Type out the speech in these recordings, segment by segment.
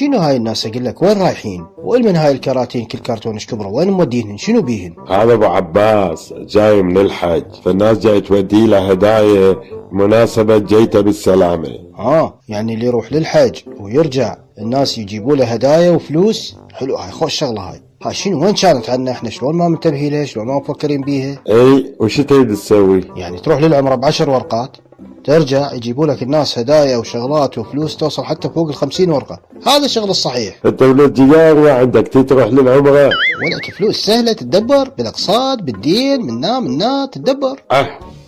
شنو هاي الناس؟ اقول لك وين رايحين؟ والمن هاي الكراتين كل كرتون ايش كبره؟ وين مودينهن؟ شنو بيهن؟ هذا ابو عباس جاي من الحج، فالناس جاي تودي له هدايا مناسبة جيته بالسلامة. يعني اللي يروح للحج ويرجع الناس يجيبوا له هدايا وفلوس؟ حلو، هاي خوش شغلة هاي شنو وين كانت عنا احنا؟ شلون ما منتبهين ليش؟ شلون ما مفكرين بيها؟ اي وش تريد تسوي؟ يعني تروح للعمرة ب10 ورقات، ترجع يجيبوا لك الناس هدايا وشغلات وفلوس توصل حتى فوق ال50 ورقة. هذا الشغل الصحيح. انت ولد جيار عندك تروح للعمرة؟ ولك فلوس سهلة تتدبر بالاقتصاد بالدين منا تتدبر.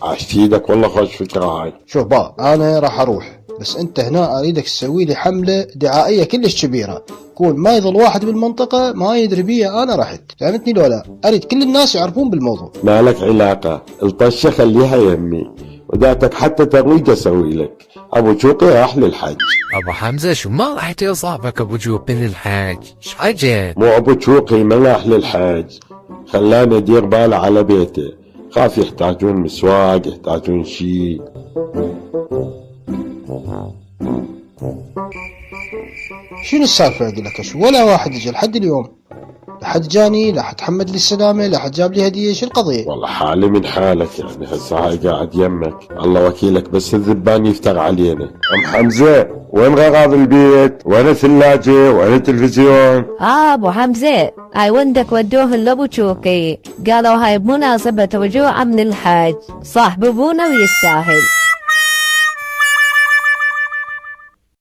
عشت ايدك والله خوش فكرة هاي. شوف انا راح اروح، بس انت هنا اريدك تسوي لي حملة دعائية كلش كبيرة، كون ما يظل واحد بالمنطقة ما يدري بيها انا رحت، فهمتني لو لا؟ اريد كل الناس يعرفون بالموضوع. ما لك علاقة، الطشة خليها يمي، ودعتك حتى ترويج اسوي لك. ابو شوقي راح للحج. ابو حمزة شو ما راح يصابك ابو شوقي للحج؟ ايش حاجة؟ مو ابو شوقي ما راح للحج، خلاني ادير باله على بيته، خاف يحتاجون مسواق يحتاجون شي. شنو السالفة؟ اقول لك شو ولا واحد اجى لحد اليوم؟ لا حد جاني، لا حد حمد لي السلامة، لا حد جاب لي هدية. شو القضية؟ والله حالي من حالك، يعني هسه هاي قاعد يمك الله وكيلك، بس الذبان يفتر علينا. ام حمزة وين غراض البيت؟ وين الثلاجة؟ وين التلفزيون؟ ابو حمزة هاي وندك ودوه لابو شوقي، قالوا هاي بمناسبة رجوعه من الحج، صاحب ابونا ويستاهل.